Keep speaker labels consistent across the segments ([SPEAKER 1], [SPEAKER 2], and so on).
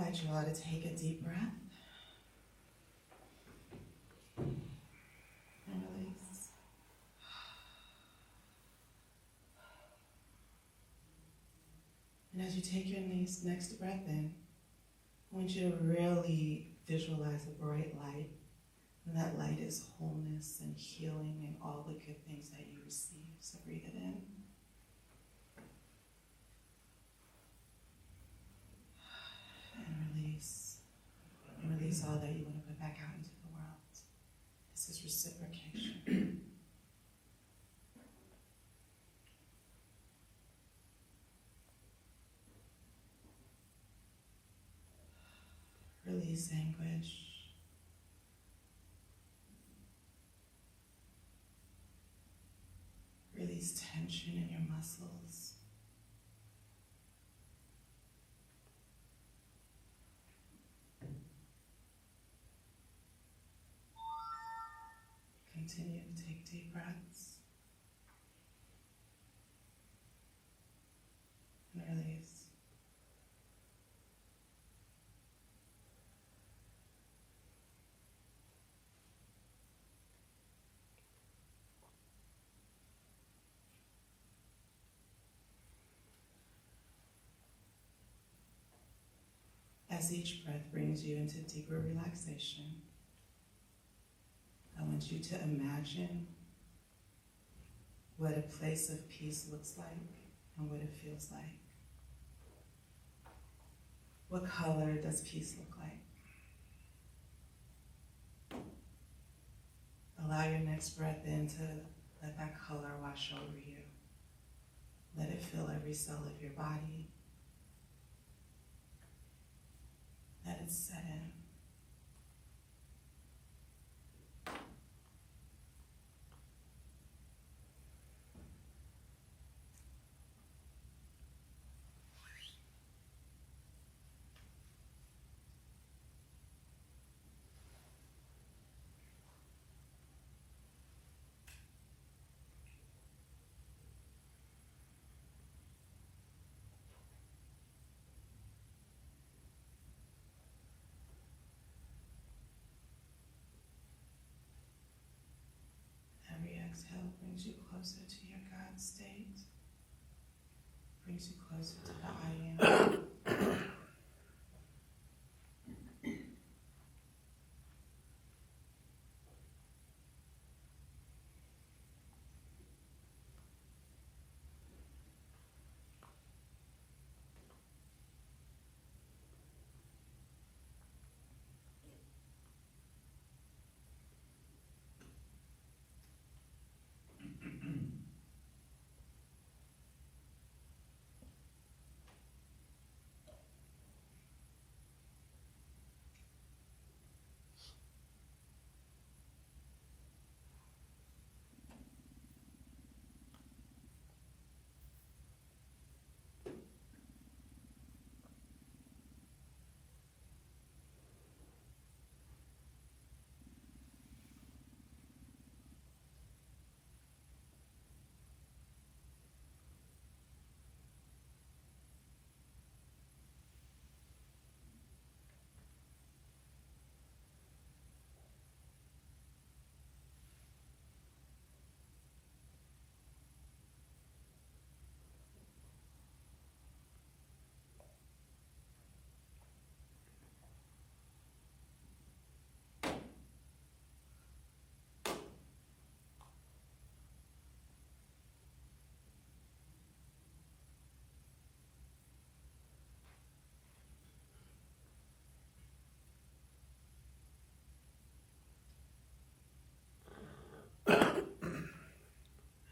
[SPEAKER 1] invite you all to take a deep breath and release. And as you take your next breath in, I want you to really visualize a bright light. And that light is wholeness and healing and all the good things that you receive. So breathe it in. And release. And release all that you want to put back out into the world. This is reciprocation. Release anguish. Release tension in your muscles. Continue to take deep breaths. And release. As each breath brings you into deeper relaxation, I want you to imagine what a place of peace looks like and what it feels like. What color does peace look like? Allow your next breath in to let that color wash over you. Let it fill every cell of your body. Let it set in. Exhale brings you closer to your God state, brings you closer to the I am.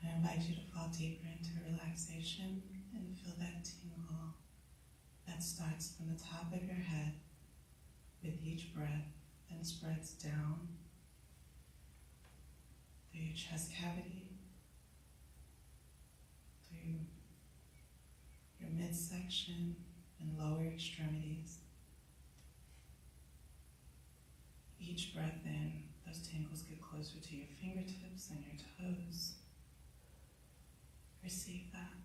[SPEAKER 1] I invite you to fall deeper into relaxation and feel that tingle that starts from the top of your head with each breath and spreads down through your chest cavity, through your midsection and lower extremities. Each breath in, those tingles get closer to your fingertips and your toes. Receive that.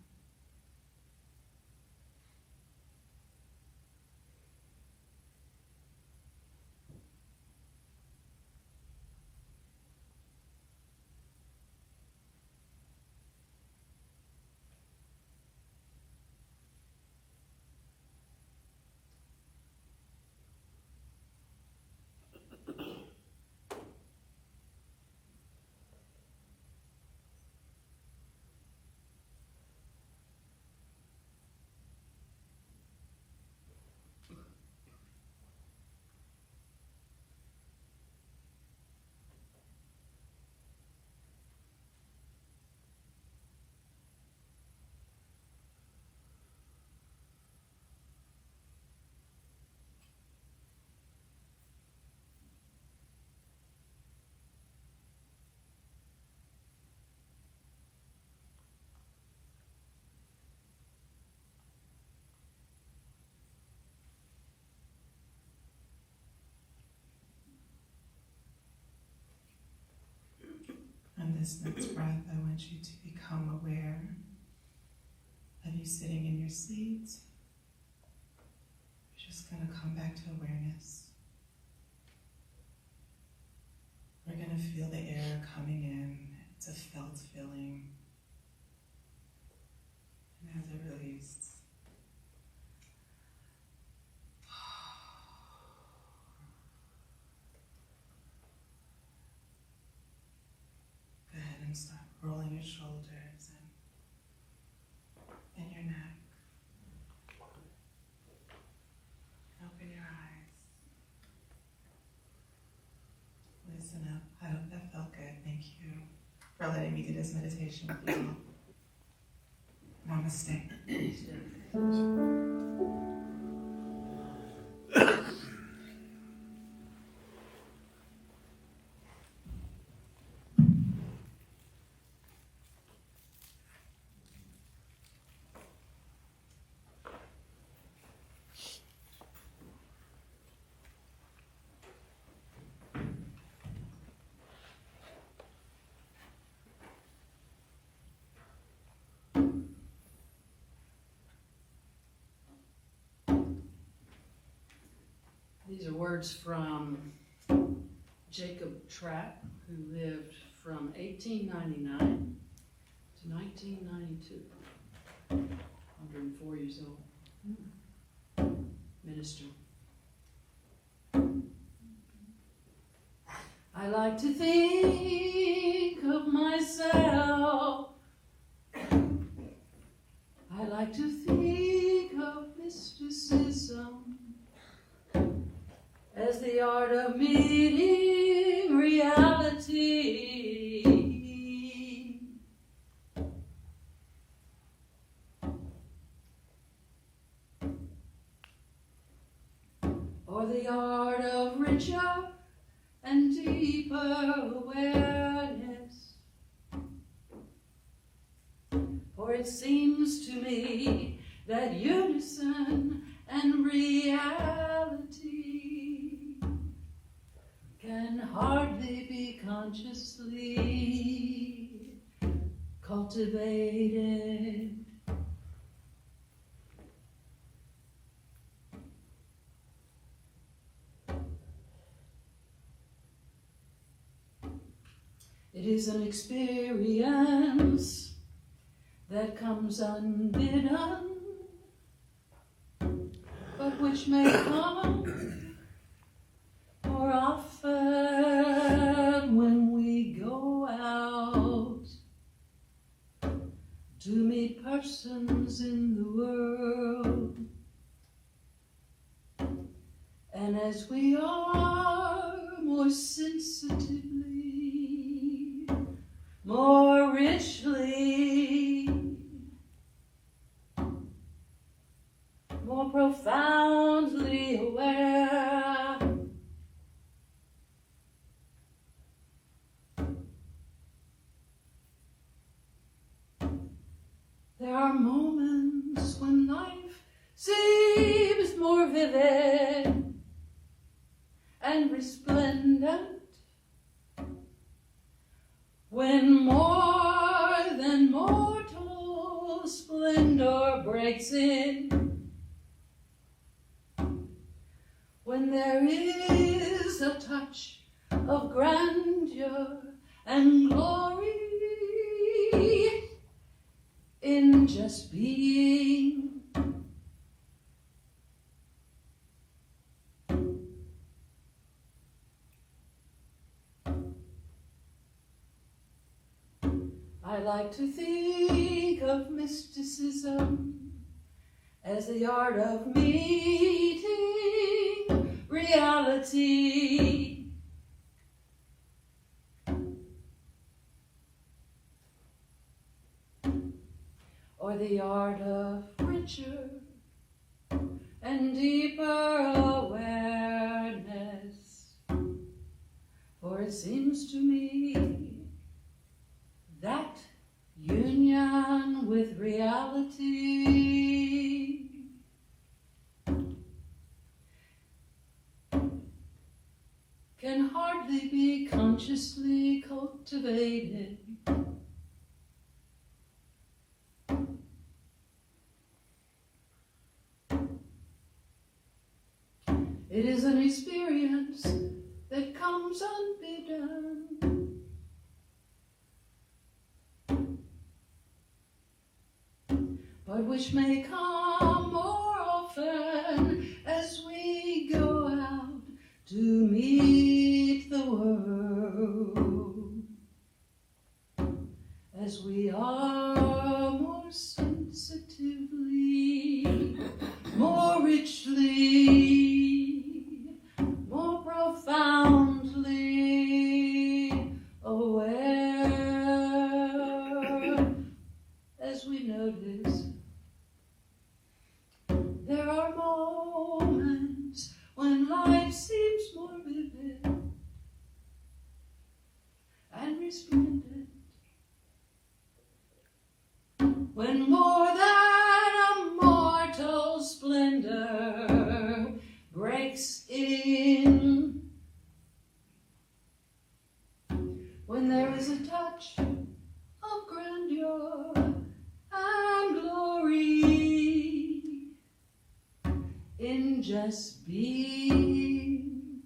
[SPEAKER 1] this next breath, I want you to become aware of you sitting in your seat. You're just going to come back to awareness. We're going to feel the air coming in. It's a felt feeling. And as it releases, go ahead and start rolling your shoulders and your neck. Open your eyes. Listen up. I hope that felt good. Thank you for letting me do this meditation with you all. Namaste.
[SPEAKER 2] These are words from Jacob Trapp, who lived from 1899 to 1992. 104 years old. Minister. I like to think of myself. I like to think of mysticism as the art of meeting reality. Or the art of richer and deeper awareness. For it seems to me that unison and reality can hardly be consciously cultivated. It is an experience that comes unbidden, but which may come more often when we go out to meet persons in the world. And as we are more sensitively, more richly, more profoundly aware, there are moments when life seems more vivid and resplendent, when more than mortal splendor breaks in, when there is a touch of grandeur and glory in just being. I like to think of mysticism as the art of meeting reality. Or the art of richer and deeper awareness. For it seems to me that union with reality can hardly be consciously cultivated. captivated. It is an experience that comes unbidden. But which may come more often as we go out to meet the world, as we are more sensitively, more richly, more profoundly aware, as we notice there are moments when life seems more vivid and resplendent, when more than a mortal splendor breaks in, when there is a touch of grandeur and glory in just being,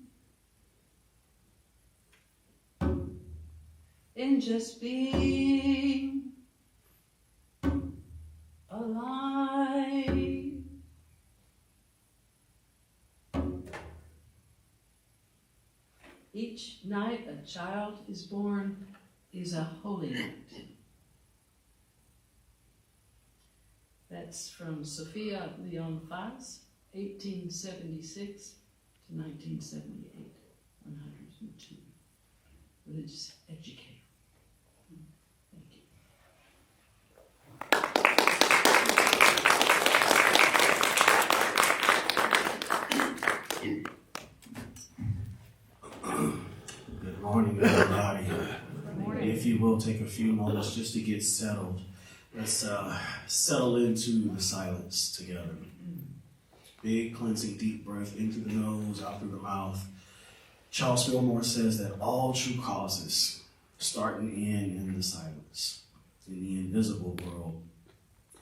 [SPEAKER 2] in just being alive. Each night a child is born is a holy night. That's from Sophia Leon Faz, 1876 to 1978, 102. Religious educator. Thank you.
[SPEAKER 3] Good morning, everybody. If you will, take a few moments just to get settled. Let's settle into the silence together. Big cleansing deep breath into the nose, out through the mouth. Charles Fillmore says that all true causes start and end in the silence, in the invisible world.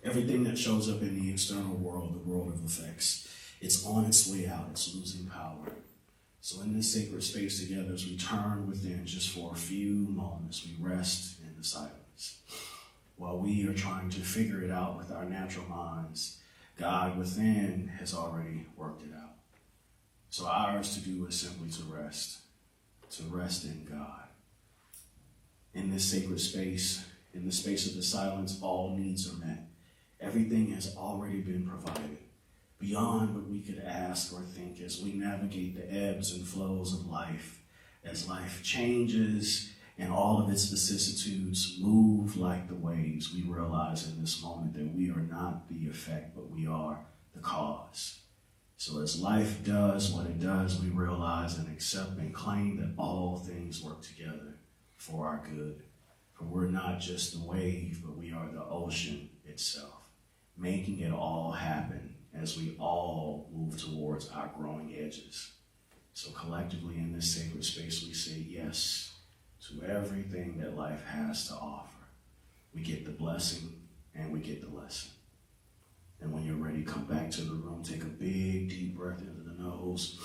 [SPEAKER 3] Everything that shows up in the external world, the world of effects, it's on its way out, it's losing power. So in this sacred space together, as we turn within just for a few moments, we rest in the silence. While we are trying to figure it out with our natural minds, God within has already worked it out. So ours to do is simply to rest in God. In this sacred space, in the space of the silence, all needs are met. Everything has already been provided, beyond what we could ask or think as we navigate the ebbs and flows of life, as life changes and all of its vicissitudes move like the waves. We realize in this moment that we are not the effect, but we are the cause. So as life does what it does, we realize and accept and claim that all things work together for our good. For we're not just the wave, but we are the ocean itself, making it all happen as we all move towards our growing edges. So collectively in this sacred space, we say yes to everything that life has to offer. We get the blessing and we get the lesson. And when you're ready, come back to the room, take a big, deep breath into the nose,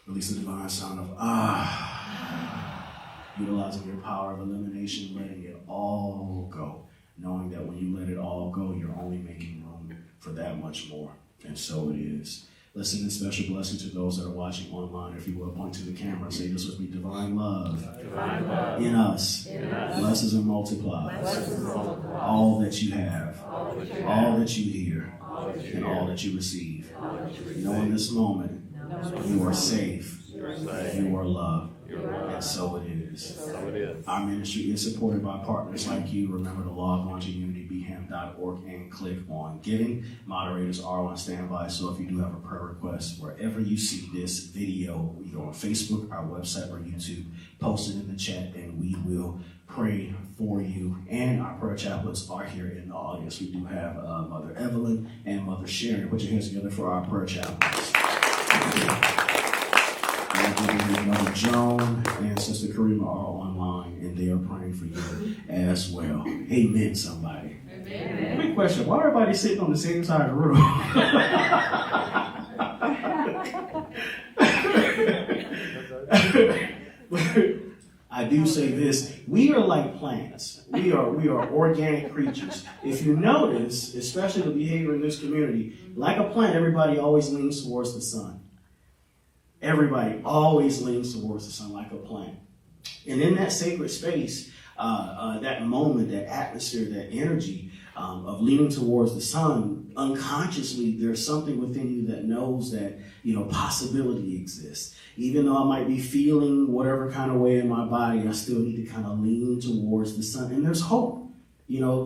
[SPEAKER 3] release the divine sound of ah, utilizing your power of elimination, letting it all go, knowing that when you let it all go, you're only making room for that much more. And so it is. Let's send a special blessing to those that are watching online. If you will, point to the camera. Say this with me. Divine love,
[SPEAKER 4] Divine love
[SPEAKER 3] in us,
[SPEAKER 4] in us,
[SPEAKER 3] blesses and multiplies
[SPEAKER 4] blesses and multiplies
[SPEAKER 3] all that you have,
[SPEAKER 4] all that you have,
[SPEAKER 3] all that you hear,
[SPEAKER 4] all that you
[SPEAKER 3] and
[SPEAKER 4] hear,
[SPEAKER 3] all that you receive.
[SPEAKER 4] all that you receive.
[SPEAKER 3] Know in this moment, you are safe,
[SPEAKER 4] You are safe.
[SPEAKER 3] you are loved,
[SPEAKER 4] You are loved.
[SPEAKER 3] and so it is.
[SPEAKER 4] So it is.
[SPEAKER 3] Our ministry is supported by partners like you. Remember to log on to unitybham.org and click on Giving. Moderators are on standby, so if you do have a prayer request, wherever you see this video, either on Facebook, our website, or YouTube, post it in the chat and we will pray for you. And our prayer chaplains are here in the audience. We do have Mother Evelyn and Mother Sharon. Put your hands together for our prayer chaplains. And Mother Joan and Sister Karima are online, and they are praying for you as well. Amen, somebody. Amen. Quick question, why everybody sitting on the same side of the room? I do say this, we are like plants. We are organic creatures. If you notice, especially the behavior in this community, like a plant, everybody always leans towards the sun. Everybody always leans towards the sun like a plant. And in that sacred space, that moment, that atmosphere, that energy of leaning towards the sun, unconsciously, there's something within you that knows that, possibility exists. Even though I might be feeling whatever kind of way in my body, I still need to kind of lean towards the sun. And there's hope.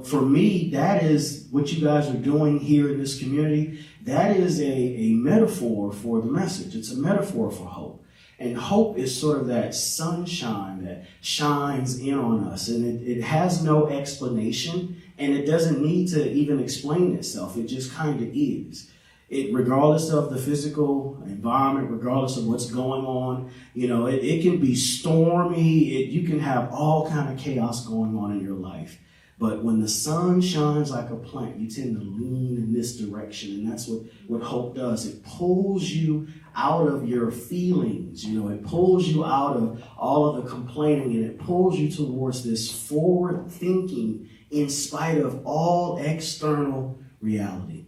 [SPEAKER 3] For me, that is what you guys are doing here in this community. That is a metaphor for the message. It's a metaphor for hope. And hope is sort of that sunshine that shines in on us. And it has no explanation, and it doesn't need to even explain itself. It just kind of is. Regardless of the physical environment, regardless of what's going on, it can be stormy. You can have all kind of chaos going on in your life. But when the sun shines like a plant, you tend to lean in this direction. And that's what hope does. It pulls you out of your feelings. It pulls you out of all of the complaining, and it pulls you towards this forward thinking in spite of all external reality.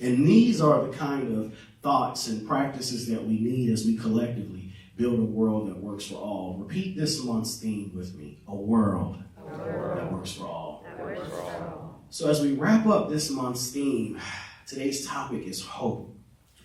[SPEAKER 3] And these are the kind of thoughts and practices that we need as we collectively build a world that works for all. Repeat this month's theme with me. A world that works for all. So as we wrap up this month's theme, today's topic is hope.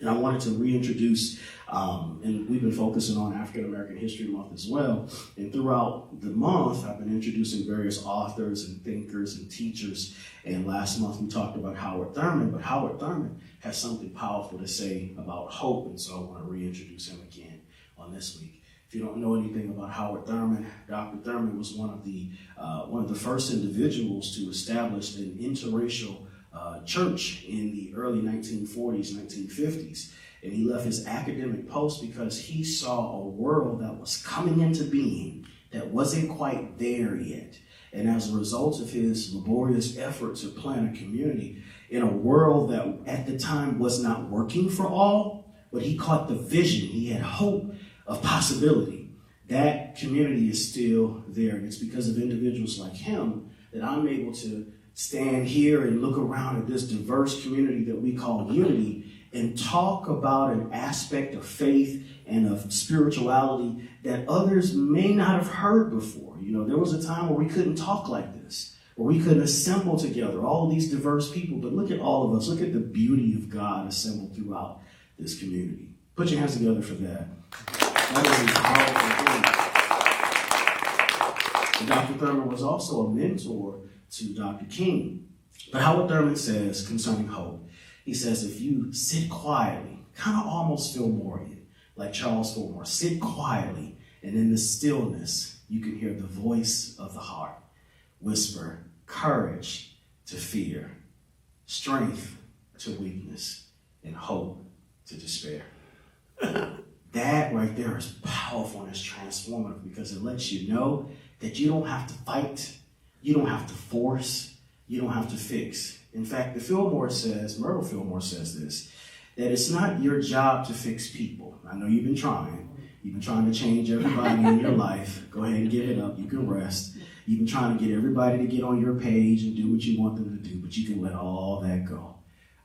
[SPEAKER 3] And I wanted to reintroduce, and we've been focusing on African American History Month as well. And throughout the month, I've been introducing various authors and thinkers and teachers. And last month we talked about Howard Thurman, but Howard Thurman has something powerful to say about hope. And so I want to reintroduce him again on this week. If you don't know anything about Howard Thurman, Dr. Thurman was one of the first individuals to establish an interracial church in the early 1940s, 1950s. And he left his academic post because he saw a world that was coming into being that wasn't quite there yet. And as a result of his laborious effort to plant a community in a world that at the time was not working for all, but he caught the vision. He had hope of possibility. That community is still there. And it's because of individuals like him that I'm able to stand here and look around at this diverse community that we call unity and talk about an aspect of faith and of spirituality that others may not have heard before. There was a time where we couldn't talk like this, where we couldn't assemble together, all of these diverse people. But look at all of us. Look at the beauty of God assembled throughout this community. Put your hands together for that. That is a powerful thing. And Dr. Thurman was also a mentor to Dr. King. But Howard Thurman says concerning hope, he says, if you sit quietly, kind of almost Fillmorian, like Charles Fillmore, sit quietly, and in the stillness, you can hear the voice of the heart whisper courage to fear, strength to weakness, and hope to despair. That right there is powerful and it's transformative because it lets you know that you don't have to fight, you don't have to force, you don't have to fix. In fact, Myrtle Fillmore says this, that it's not your job to fix people. I know you've been trying. You've been trying to change everybody in your life. Go ahead and give it up. You can rest. You've been trying to get everybody to get on your page and do what you want them to do, but you can let all that go.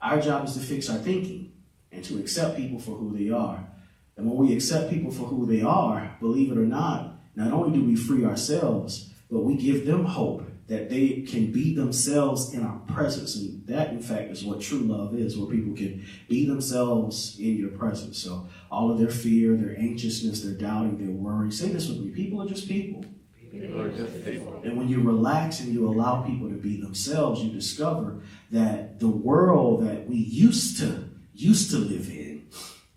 [SPEAKER 3] Our job is to fix our thinking and to accept people for who they are. And when we accept people for who they are, believe it or not only do we free ourselves, but we give them hope that they can be themselves in our presence. And that, in fact, is what true love is, where people can be themselves in your presence. So all of their fear, their anxiousness, their doubting, their worry, say this with me, people are just people.
[SPEAKER 4] People are just people.
[SPEAKER 3] And when you relax and you allow people to be themselves, you discover that the world that we used to live in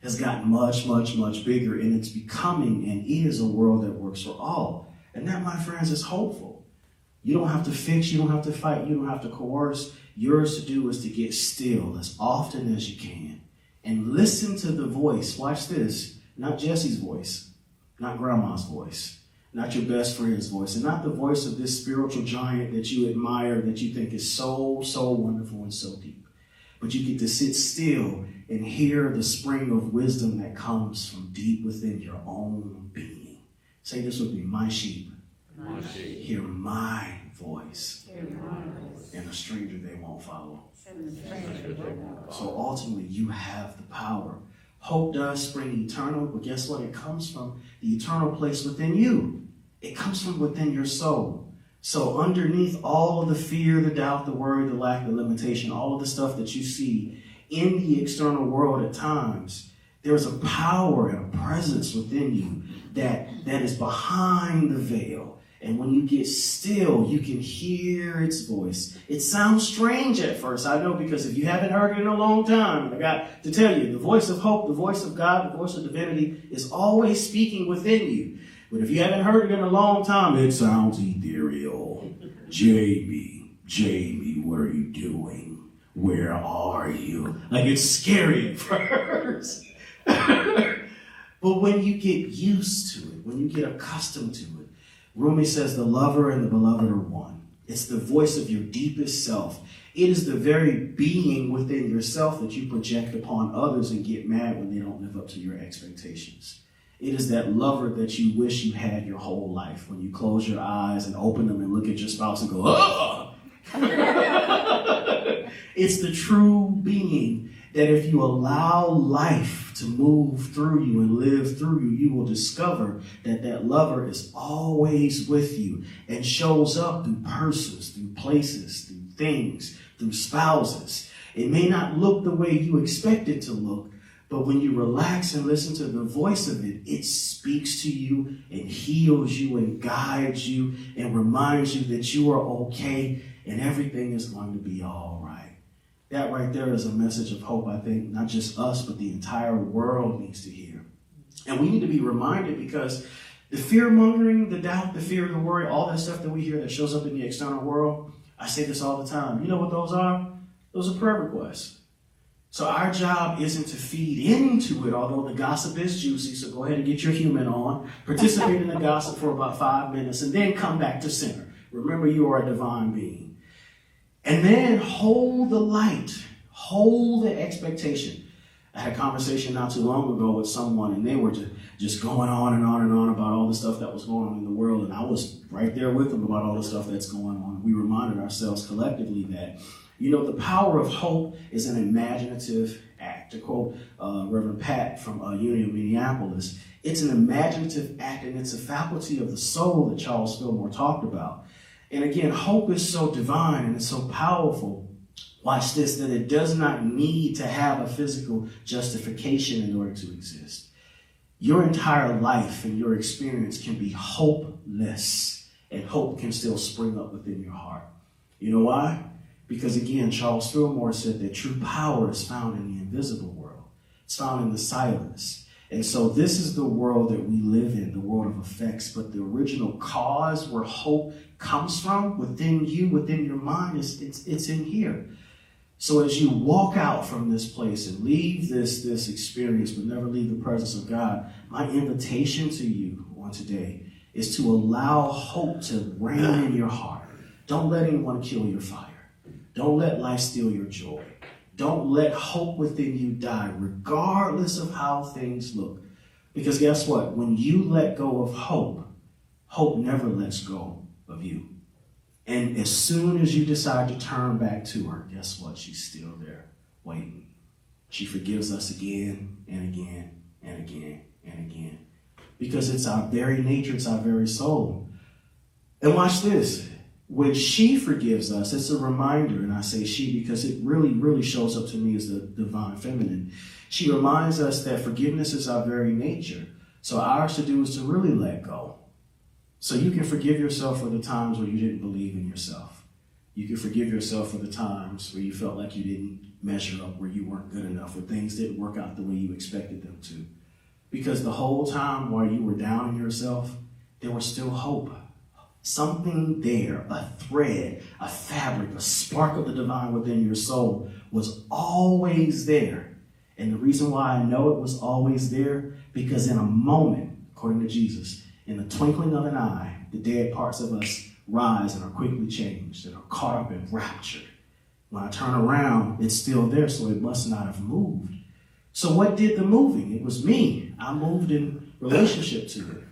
[SPEAKER 3] has gotten much, much, much bigger, and it's becoming and is a world that works for all. And that, my friends, is hopeful. You don't have to fix, you don't have to fight, you don't have to coerce. Yours to do is to get still as often as you can and listen to the voice. Watch this, not Jesse's voice, not grandma's voice, not your best friend's voice, and not the voice of this spiritual giant that you admire, that you think is so, so wonderful and so deep. But you get to sit still and hear the spring of wisdom that comes from deep within your own being. Say this with me: my sheep, hear my voice, and a stranger they won't follow. So ultimately, you have the power. Hope does spring eternal, but guess what? It comes from the eternal place within you. It comes from within your soul. So underneath all of the fear, the doubt, the worry, the lack, the limitation, all of the stuff that you see in the external world at times, there's a power and a presence within you that is behind the veil. And when you get still, you can hear its voice. It sounds strange at first, I know, because if you haven't heard it in a long time, I got to tell you, the voice of hope, the voice of God, the voice of divinity is always speaking within you. But if you haven't heard it in a long time, it sounds ethereal. Jamie, what are you doing? Where are you? Like, it's scary at first. But when you get used to it, when you get accustomed to it, Rumi says the lover and the beloved are one. It's the voice of your deepest self. It is the very being within yourself that you project upon others and get mad when they don't live up to your expectations. It is that lover that you wish you had your whole life, when you close your eyes and open them and look at your spouse and go, oh! It's the true being that if you allow life to move through you and live through you, you will discover that that lover is always with you and shows up through persons, through places, through things, through spouses. It may not look the way you expect it to look, but when you relax and listen to the voice of it, it speaks to you and heals you and guides you and reminds you that you are okay and everything is going to be all right. That right there is a message of hope, I think, not just us, but the entire world needs to hear. And we need to be reminded, because the fear-mongering, the doubt, the fear, the worry, all that stuff that we hear that shows up in the external world, I say this all the time. You know what those are? Those are prayer requests. So our job isn't to feed into it, although the gossip is juicy, so go ahead and get your human on. Participate in the gossip for about 5 minutes and then come back to center. Remember, you are a divine being. And then hold the light. Hold the expectation. I had a conversation not too long ago with someone, and they were just going on and on and on about all the stuff that was going on in the world, and I was right there with them about all the stuff that's going on. We reminded ourselves collectively that, you know, the power of hope is an imaginative act. To quote Reverend Pat from Union of Minneapolis, it's an imaginative act, and it's a faculty of the soul that Charles Fillmore talked about. And again, hope is so divine and it's so powerful, watch this, that it does not need to have a physical justification in order to exist. Your entire life and your experience can be hopeless, and hope can still spring up within your heart. You know why? Because again, Charles Fillmore said that true power is found in the invisible world. It's found in the silence. And so this is the world that we live in, the world of effects. But the original cause where hope comes from, within you, within your mind, it's in here. So as you walk out from this place and leave this experience, but never leave the presence of God, my invitation to you on today is to allow hope to reign in your heart. Don't let anyone kill your fire. Don't let life steal your joy. Don't let hope within you die, regardless of how things look. Because guess what? When you let go of hope, hope never lets go of you. And as soon as you decide to turn back to her, guess what? She's still there, waiting. She forgives us again and again and again and again. Because it's our very nature, it's our very soul. And watch this. When she forgives us, it's a reminder, and I say she because it really, really shows up to me as the divine feminine. She reminds us that forgiveness is our very nature. So ours to do is to really let go. So you can forgive yourself for the times where you didn't believe in yourself. You can forgive yourself for the times where you felt like you didn't measure up, where you weren't good enough, where things didn't work out the way you expected them to. Because the whole time while you were down in yourself, there was still hope. Something there, a thread, a fabric, a spark of the divine within your soul was always there. And the reason why I know it was always there, because in a moment, according to Jesus, in the twinkling of an eye, the dead parts of us rise and are quickly changed and are caught up in rapture. When I turn around, it's still there, so it must not have moved. So what did the moving? It was me. I moved in relationship to it.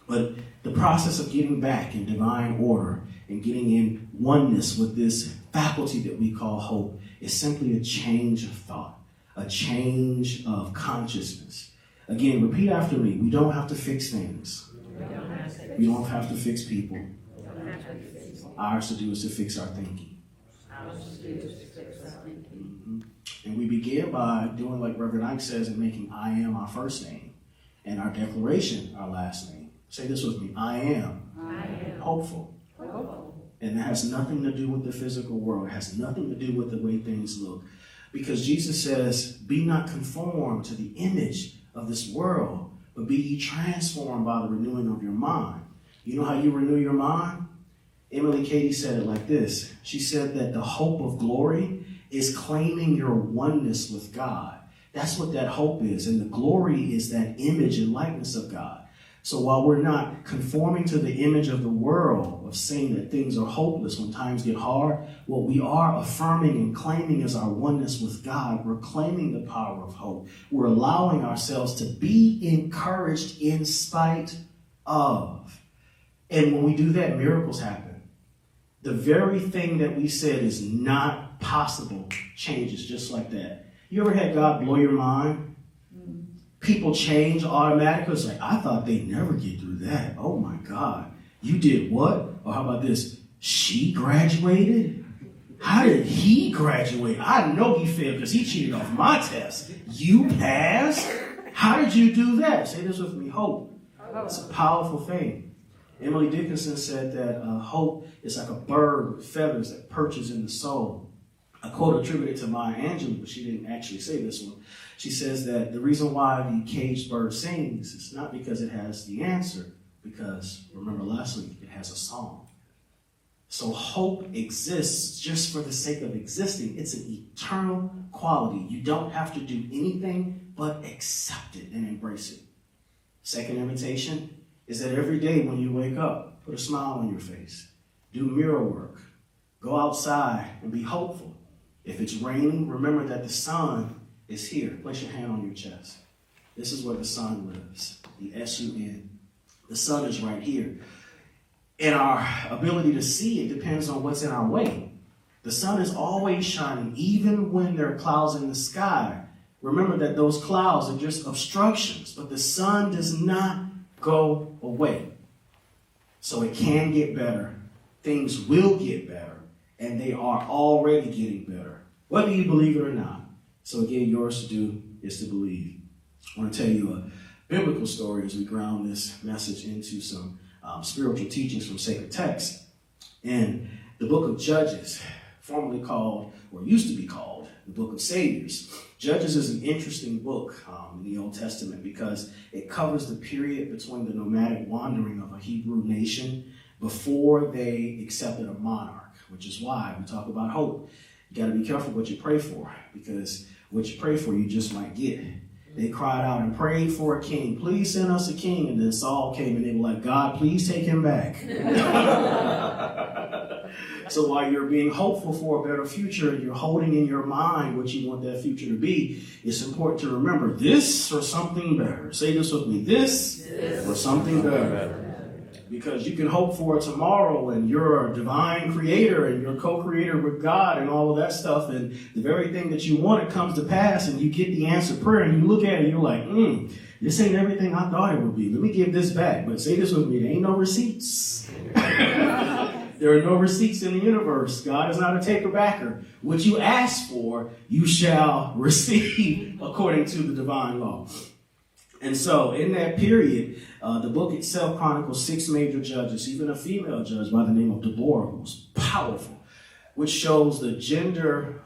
[SPEAKER 3] But the process of getting back in divine order and getting in oneness with this faculty that we call hope is simply a change of thought, a change of consciousness. Again, repeat after me. We don't have to fix things. We don't have to fix people. Ours to do is to fix our thinking. And we begin by doing like Reverend Ike says and making I am our first name and our declaration our last name. Say this with me. I am hopeful. And that has nothing to do with the physical world. It has nothing to do with the way things look. Because Jesus says, be not conformed to the image of this world, but be ye transformed by the renewing of your mind. You know how you renew your mind? Emily Cady said it like this. She said that the hope of glory is claiming your oneness with God. That's what that hope is. And the glory is that image and likeness of God. So while we're not conforming to the image of the world, of saying that things are hopeless when times get hard, what we are affirming and claiming is our oneness with God. We're claiming the power of hope. We're allowing ourselves to be encouraged in spite of. And when we do that, miracles happen. The very thing that we said is not possible changes just like that. You ever had God blow your mind? People change automatically. It's like, I thought they'd never get through that. Oh my God. You did what? Or how about this? She graduated? How did he graduate? I know he failed because he cheated off my test. You passed? How did you do that? Say this with me. Hope. It's a powerful thing. Emily Dickinson said that hope is like a bird with feathers that perches in the soul. A quote attributed to Maya Angelou, but she didn't actually say this one. She says that the reason why the caged bird sings is not because it has the answer, because, remember last week, it has a song. So hope exists just for the sake of existing. It's an eternal quality. You don't have to do anything but accept it and embrace it. Second invitation is that every day when you wake up, put a smile on your face. Do mirror work. Go outside and be hopeful. If it's raining, remember that the sun is here. Place your hand on your chest. This is where the sun lives, the S-U-N. The sun is right here. And our ability to see it depends on what's in our way. The sun is always shining, even when there are clouds in the sky. Remember that those clouds are just obstructions, but the sun does not go away. So it can get better. Things will get better, and they are already getting better, whether you believe it or not. So again, yours to do is to believe. I want to tell you a biblical story as we ground this message into some spiritual teachings from sacred texts. In the book of Judges, formerly called, or used to be called, the book of Saviors. Judges is an interesting book in the Old Testament because it covers the period between the nomadic wandering of a Hebrew nation before they accepted a monarch, which is why we talk about hope. You got to be careful what you pray for, because what you pray for, you just might get. They cried out and prayed for a king. Please send us a king. And then Saul came and they were like, God, please take him back. So while you're being hopeful for a better future, you're holding in your mind what you want that future to be, it's important to remember this or something better. Say this with me. This or something better. Because you can hope for tomorrow and you're a divine creator and you're co-creator with God and all of that stuff. And the very thing that you want, it comes to pass and you get the answered prayer and you look at it and you're like, this ain't everything I thought it would be. Let me give this back. But say this with me. There ain't no receipts. There are no receipts in the universe. God is not a taker-backer. What you ask for, you shall receive according to the divine law. And so in that period, the book itself chronicles 6 major judges, even a female judge by the name of Deborah, who was powerful, which shows the gender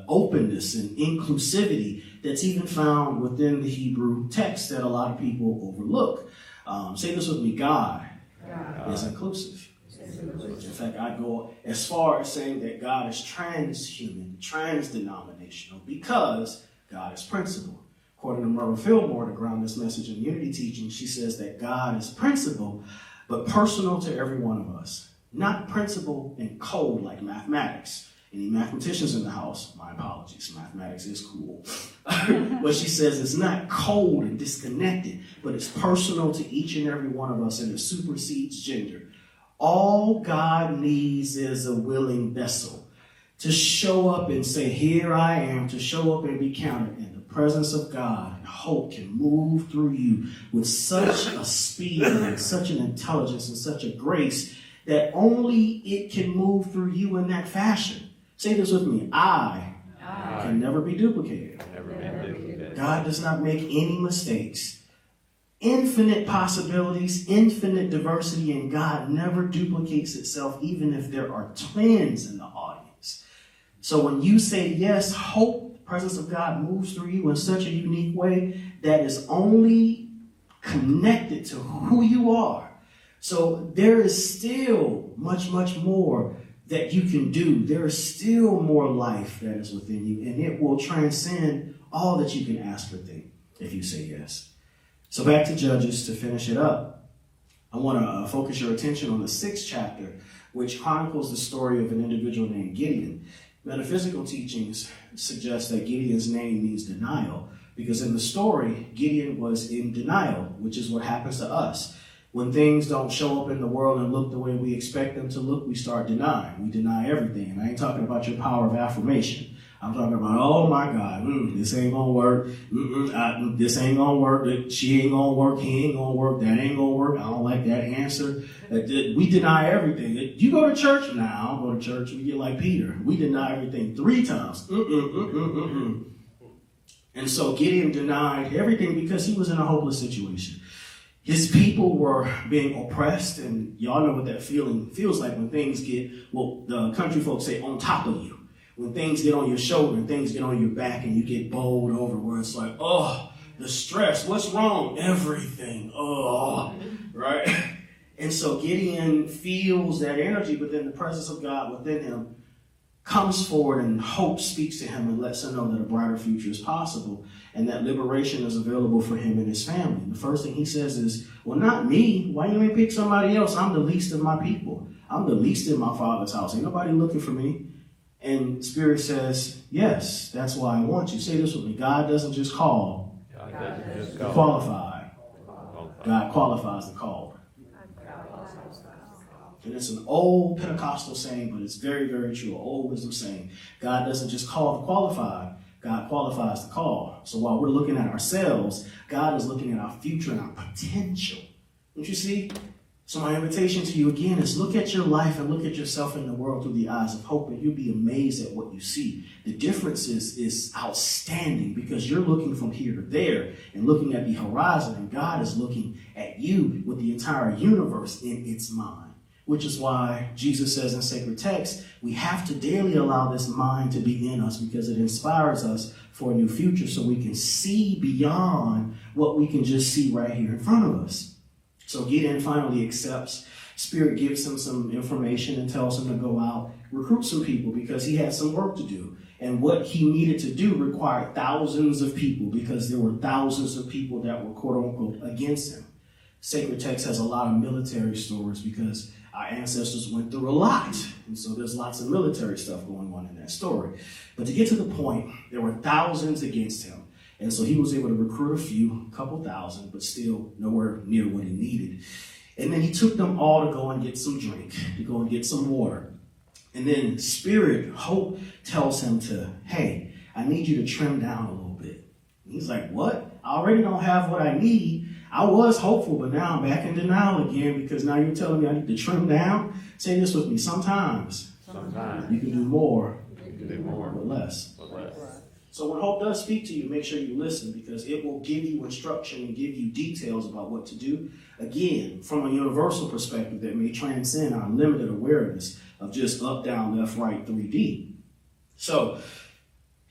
[SPEAKER 3] openness and inclusivity that's even found within the Hebrew text that a lot of people overlook. Say this with me. God is inclusive. In fact, I go as far as saying that God is transhuman, trans-denominational, because God is principle. According to Myrtle Fillmore, to ground this message in unity teaching, she says that God is principle, but personal to every one of us. Not principle and code like mathematics. Any mathematicians in the house? My apologies. Mathematics is cool. But she says it's not cold and disconnected, but it's personal to each and every one of us, and it supersedes gender. All God needs is a willing vessel to show up and say, here I am, to show up and be counted. And the presence of God and hope can move through you with such a speed and such an intelligence and such a grace that only it can move through you in that fashion. Say this with me. I can never be duplicated. God does not make any mistakes. Infinite possibilities, infinite diversity, and God never duplicates itself, even if there are twins in the audience. So when you say yes, hope, the presence of God moves through you in such a unique way that is only connected to who you are. So there is still much, much more that you can do. There is still more life that is within you, and it will transcend all that you can ask or think if you say yes. So back to Judges to finish it up. I want to focus your attention on the 6th chapter, which chronicles the story of an individual named Gideon. Metaphysical teachings suggest that Gideon's name means denial, because in the story, Gideon was in denial, which is what happens to us. When things don't show up in the world and look the way we expect them to look, we start denying. We deny everything. And I ain't talking about your power of affirmation. I'm talking about, oh my God, this ain't gonna work. This ain't gonna work. She ain't gonna work. He ain't gonna work. That ain't gonna work. I don't like that answer. We deny everything. You go to church now. I don't go to church. We get like Peter. We deny everything 3 times. And so Gideon denied everything because he was in a hopeless situation. His people were being oppressed, and y'all know what that feeling feels like when things get, well, the country folks say, on top of you. When things get on your shoulder and things get on your back and you get bowled over, where it's like, oh, the stress, what's wrong? Everything, oh, right? And so Gideon feels that energy, but then the presence of God within him comes forward, and hope speaks to him and lets him know that a brighter future is possible and that liberation is available for him and his family. And the first thing he says is, well, not me. Why you ain't pick somebody else? I'm the least of my people. I'm the least in my father's house. Ain't nobody looking for me. And Spirit says, yes, that's why I want you. Say this with me. God doesn't just call.
[SPEAKER 4] God doesn't just call.
[SPEAKER 3] Qualify. God qualifies the called. And it's an old Pentecostal saying, but it's very, very true. An old wisdom saying. God doesn't just call the qualified. God qualifies the call. So while we're looking at ourselves, God is looking at our future and our potential. Don't you see? So my invitation to you again is look at your life and look at yourself in the world through the eyes of hope, and you'll be amazed at what you see. The difference is outstanding because you're looking from here to there and looking at the horizon, and God is looking at you with the entire universe in its mind. Which is why Jesus says in sacred text, we have to daily allow this mind to be in us because it inspires us for a new future so we can see beyond what we can just see right here in front of us. So Gideon finally accepts. Spirit gives him some information and tells him to go out, recruit some people because he had some work to do. And what he needed to do required thousands of people because there were thousands of people that were quote unquote against him. Sacred text has a lot of military stories because our ancestors went through a lot. And so there's lots of military stuff going on in that story. But to get to the point, there were thousands against him. And so he was able to recruit a couple thousand, but still nowhere near what he needed. And then he took them all to go and get some drink, to go and get some water. And then Spirit, hope, tells him to, hey, I need you to trim down a little bit. And he's like, what? I already don't have what I need. I was hopeful, but now I'm back in denial again because now you're telling me I need to trim down. Say this with me. Sometimes you can do more with less. So when hope does speak to you, make sure you listen because it will give you instruction and give you details about what to do. Again, from a universal perspective that may transcend our limited awareness of just up, down, left, right, 3D. So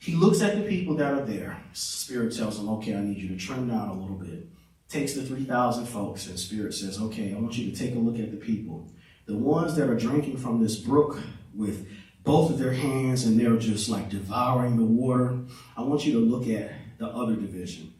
[SPEAKER 3] he looks at the people that are there. Spirit tells him, okay, I need you to trim down a little bit. Takes the 3,000 folks and Spirit says, okay, I want you to take a look at the people. The ones that are drinking from this brook with both of their hands and they're just like devouring the water. I want you to look at the other division.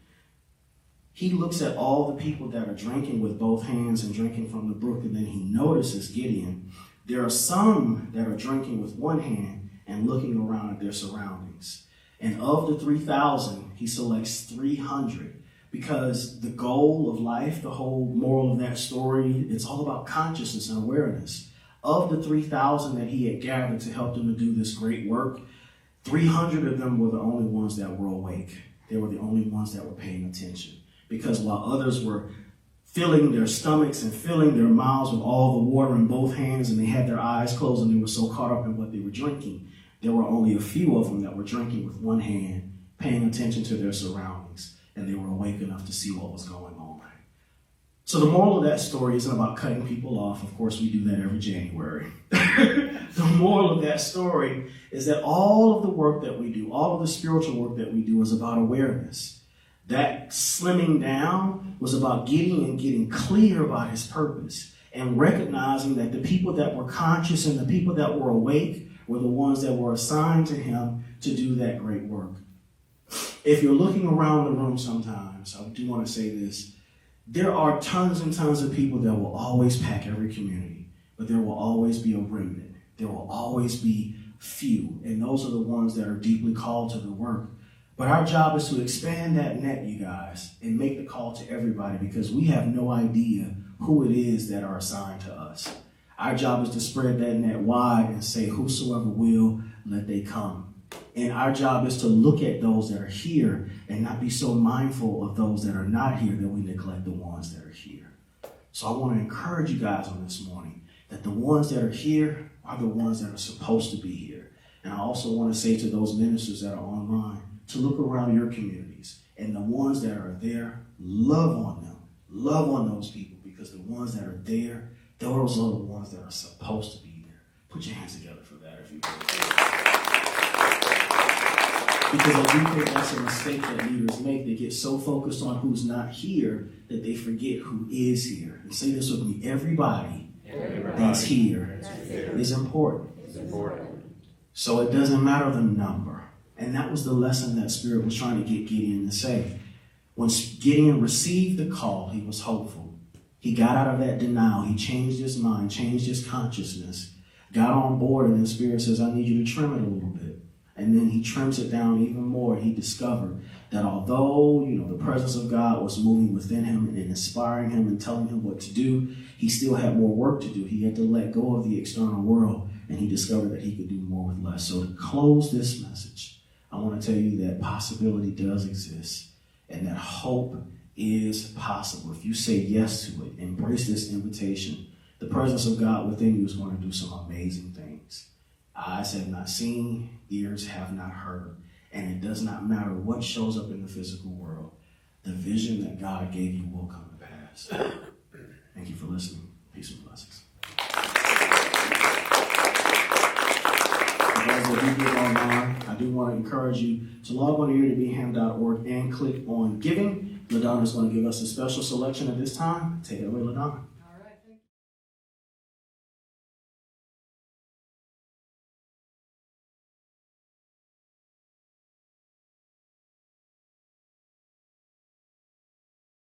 [SPEAKER 3] He looks at all the people that are drinking with both hands and drinking from the brook, and then he notices Gideon. There are some that are drinking with one hand and looking around at their surroundings. And of the 3,000, he selects 300 because the goal of life, the whole moral of that story, it's all about consciousness and awareness. Of the 3,000 that he had gathered to help them to do this great work, 300 of them were the only ones that were awake. They were the only ones that were paying attention. Because while others were filling their stomachs and filling their mouths with all the water in both hands, and they had their eyes closed and they were so caught up in what they were drinking, there were only a few of them that were drinking with one hand, paying attention to their surroundings, and they were awake enough to see what was going on. So the moral of that story isn't about cutting people off. Of course, we do that every January. The moral of that story is that all of the work that we do, all of the spiritual work that we do is about awareness. That slimming down was about getting clear about his purpose and recognizing that the people that were conscious and the people that were awake were the ones that were assigned to him to do that great work. If you're looking around the room sometimes, I do want to say this. There are tons and tons of people that will always pack every community, but there will always be a remnant. There will always be few, and those are the ones that are deeply called to the work. But our job is to expand that net, you guys, and make the call to everybody because we have no idea who it is that are assigned to us. Our job is to spread that net wide and say, whosoever will, let they come. And our job is to look at those that are here and not be so mindful of those that are not here that we neglect the ones that are here. So I want to encourage you guys on this morning that the ones that are here are the ones that are supposed to be here. And I also want to say to those ministers that are online to look around your communities and the ones that are there, love on them. Love on those people because the ones that are there, those are the ones that are supposed to be there. Put your hands together for that if you will. Because I do think that's a mistake that leaders make. They get so focused on who's not here that they forget who is here. And say this with me, everybody that's here is important. So it doesn't matter the number. And that was the lesson that Spirit was trying to get Gideon to say. When Gideon received the call, he was hopeful. He got out of that denial. He changed his mind, changed his consciousness, got on board, and then Spirit says, I need you to trim it a little bit. And then he trims it down even more. He discovered that although, the presence of God was moving within him and inspiring him and telling him what to do, he still had more work to do. He had to let go of the external world, and he discovered that he could do more with less. So to close this message, I want to tell you that possibility does exist and that hope is possible. If you say yes to it, embrace this invitation, the presence of God within you is going to do some amazing things. Eyes have not seen, ears have not heard, and it does not matter what shows up in the physical world. The vision that God gave you will come to pass. Thank you for listening. Peace and blessings. As we get online, I do want to encourage you to log on to unitybham.org and click on giving. LaDonna is going to give us a special selection at this time. Take it away, LaDonna.